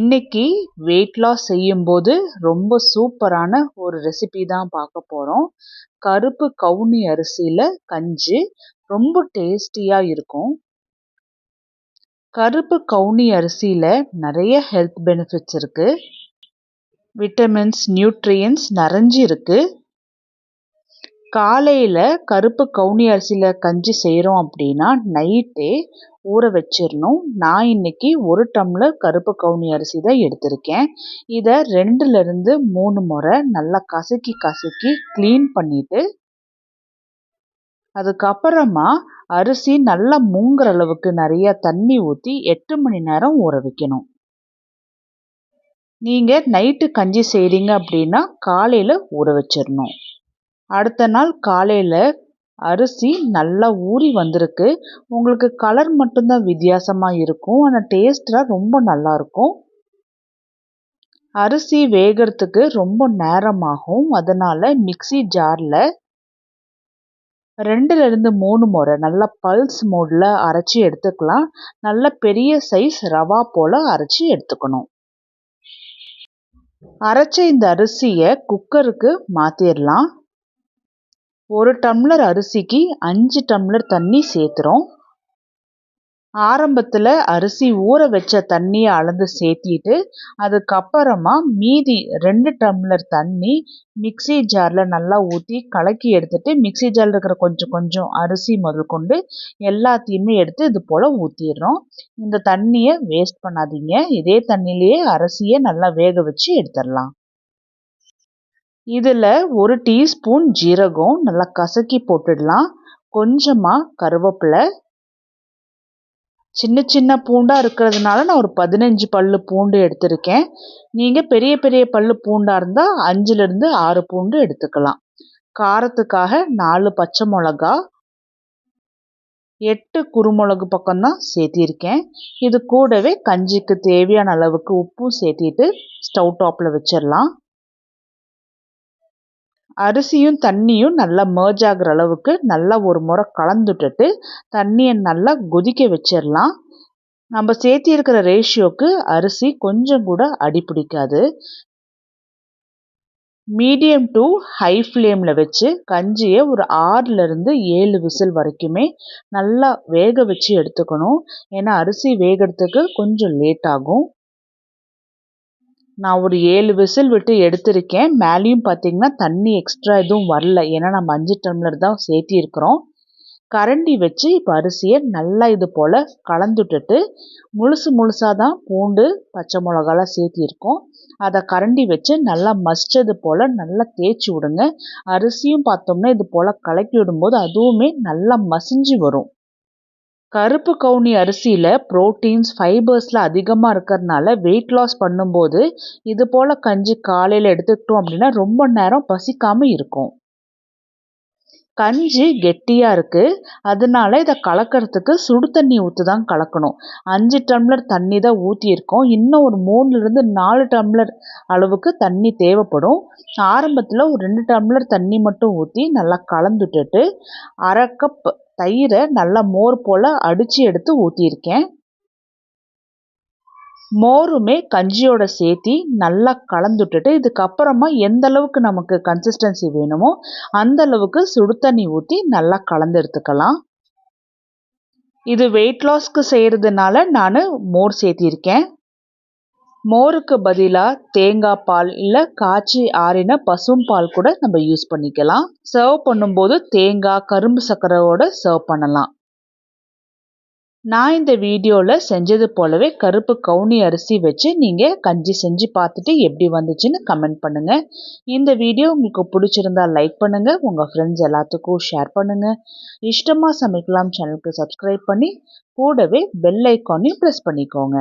இன்னைக்கு weight loss செய்யும்போது ரொம்ப சூப்பரான ஒரு ரெசிபி தான் பார்க்க போகிறோம். கருப்பு கவுனி அரிசியில் கஞ்சி ரொம்ப டேஸ்டியாக இருக்கும். கருப்பு கவுனி அரிசியில் நிறைய ஹெல்த் பெனிஃபிட்ஸ் இருக்குது. விட்டமின்ஸ், நியூட்ரியன்ஸ் நிறைஞ்சு இருக்குது. காலையில் கருப்பு கவுனி அரிசியில் கஞ்சி செய்கிறோம் அப்படின்னா நைட்டே ஊற வச்சிடணும். நான் இன்னைக்கு 1 டம்ளர் கருப்பு கவுனி அரிசி தான் எடுத்திருக்கேன். இதை 2லேருந்து 3 முறை நல்லா கசக்கி க்ளீன் பண்ணிவிட்டு அதுக்கப்புறமா அரிசி நல்லா மூங்குற அளவுக்கு நிறைய தண்ணி ஊற்றி 8 மணி நேரம் ஊற வைக்கணும். நீங்கள் நைட்டு கஞ்சி செய்கிறீங்க அப்படின்னா காலையில் ஊற வச்சிடணும். அடுத்த நாள் காலையில் அரிசி நல்லா ஊறி வந்திருக்கு. உங்களுக்கு கலர் மட்டும்தான் வித்தியாசமாக இருக்கும், ஆனால் டேஸ்ட்லாம் ரொம்ப நல்லாயிருக்கும். அரிசி வேகிறதுக்கு ரொம்ப நேரமாகும். அதனால் மிக்ஸி ஜாரில் 2லேருந்து 3 முறை நல்லா பல்ஸ் மோடில் அரைச்சி எடுத்துக்கலாம். நல்ல பெரிய சைஸ் ரவா போல் அரைச்சி எடுத்துக்கணும். அரைச்ச இந்த அரிசியை குக்கருக்கு மாற்றிடலாம். 1 டம்ளர் அரிசிக்கு 5 டம்ளர் தண்ணி சேர்த்துறோம். ஆரம்பத்தில் அரிசி ஊற வச்ச தண்ணியை அளந்து சேர்த்திட்டு அதுக்கப்புறமா மீதி 2 டம்ளர் தண்ணி மிக்ஸி ஜாரில் நல்லா ஊற்றி கலக்கி எடுத்துட்டு மிக்ஸி ஜாரில் இருக்கிற கொஞ்சம் அரிசி முதல் கொண்டு எல்லாத்தையுமே எடுத்து இது போல் ஊற்றிடுறோம். இந்த தண்ணியை வேஸ்ட் பண்ணாதீங்க. இதே தண்ணியிலேயே அரிசியை நல்லா வேக வச்சு எடுத்துடலாம். இதில் 1 டீஸ்பூன் ஜீரகம் நல்லா கசக்கி போட்டுடலாம். கொஞ்சமாக கருவேப்பிலை, சின்ன பூண்டாக இருக்கிறதுனால நான் ஒரு 15 பல்லு பூண்டு எடுத்திருக்கேன். நீங்கள் பெரிய பல்லு பூண்டாக இருந்தால் 5லேருந்து 6 பூண்டு எடுத்துக்கலாம். காரத்துக்காக 4 பச்சை மிளகா, 8 குருமிளகு பக்கம்தான் சேர்த்திருக்கேன். இது கூடவே கஞ்சிக்கு தேவையான அளவுக்கு உப்பும் சேர்த்திட்டு ஸ்டவ் டாப்பில் வச்சிடலாம். அரிசியும் தண்ணியும் நல்லா மர்ஜ் ஆகிற அளவுக்கு நல்லா ஒரு முறை கலந்துட்டுட்டு தண்ணியை நல்லா கொதிக்க வச்சிடலாம். நம்ம சேர்த்தி இருக்கிற ரேஷியோக்கு அரிசி கொஞ்சம் கூட அடி பிடிக்காது. மீடியம் டு ஹை ஃப்ளேமில் வச்சு கஞ்சியை ஒரு 6லேருந்து 7 விசில் வரைக்குமே நல்லா வேக வச்சு எடுத்துக்கணும். ஏன்னா அரிசி வேகிறதுக்கு கொஞ்சம் லேட் ஆகும். நான் ஒரு 7 விசில் விட்டு எடுத்திருக்கேன். மேலேயும் பார்த்தீங்கன்னா தண்ணி எக்ஸ்ட்ரா எதுவும் வரல, ஏன்னா நம்ம 5 டம்ளர் தான் சேர்த்திருக்கிறோம். கரண்டி வச்சு இப்போ அரிசியை நல்லா இது போல் கலந்துட்டுட்டு முழுசாக தான் பூண்டு பச்சை மிளகாலாம் சேர்த்திருக்கோம். அதை கரண்டி வச்சு நல்லா மசிச்சது போல் நல்லா தேய்ச்சி விடுங்க. அரிசியும் பார்த்தோம்னா இது போல் கலக்கி விடும்போது அதுவுமே நல்லா மசிஞ்சு வரும். கருப்பு கவுனி அரிசியில் ப்ரோட்டீன்ஸ், ஃபைபர்ஸ்லாம் அதிகமாக இருக்கிறதுனால வெயிட் லாஸ் பண்ணும்போது இது போல் கஞ்சி காலையில் எடுத்துக்கிட்டோம் அப்படின்னா ரொம்ப நேரம் பசிக்காமல் இருக்கும். கஞ்சி கெட்டியாக இருக்குது, அதனால இதை கலக்கிறதுக்கு சுடு தண்ணி ஊற்றி தான் கலக்கணும். 5 டம்ளர் தண்ணி தான் ஊற்றியிருக்கோம். இன்னும் ஒரு 3லேருந்து 4 டம்ளர் அளவுக்கு தண்ணி தேவைப்படும். ஆரம்பத்தில் ஒரு 2 டம்ளர் தண்ணி மட்டும் ஊற்றி நல்லா கலந்துட்டுட்டு 1/2 கப் தயிரை நல்லா மோர் போல் அடித்து எடுத்து ஊற்றியிருக்கேன். மோருமே கஞ்சியோட சேர்த்தி நல்லா கலந்துட்டுட்டு இதுக்கப்புறமா எந்த அளவுக்கு நமக்கு கன்சிஸ்டன்சி வேணுமோ அந்த அளவுக்கு சுடு தண்ணி ஊற்றி நல்லா கலந்து எடுத்துக்கலாம். இது வெயிட் லாஸ்க்கு செய்கிறதுனால நான் மோர் சேர்த்திருக்கேன். மோருக்கு பதிலாக தேங்காய் பால் இல்லை காய்ச்சி ஆறின பசும்பால் கூட நம்ம யூஸ் பண்ணிக்கலாம். சர்வ் பண்ணும்போது தேங்காய், கரும்பு சர்க்கரையோடு சர்வ் பண்ணலாம். நான் இந்த வீடியோவில் செஞ்சது போலவே கருப்பு கவுனி அரிசி வச்சு நீங்கள் கஞ்சி செஞ்சு பார்த்துட்டு எப்படி வந்துச்சுன்னு கமெண்ட் பண்ணுங்கள். இந்த வீடியோ உங்களுக்கு பிடிச்சிருந்தா லைக் பண்ணுங்கள், உங்கள் ஃப்ரெண்ட்ஸ் எல்லாத்துக்கும் ஷேர் பண்ணுங்கள். இஷ்டமாக சமைக்கலாம் சேனலுக்கு சப்ஸ்கிரைப் பண்ணி கூடவே பெல் ஐக்கானையும் ப்ரெஸ் பண்ணிக்கோங்க.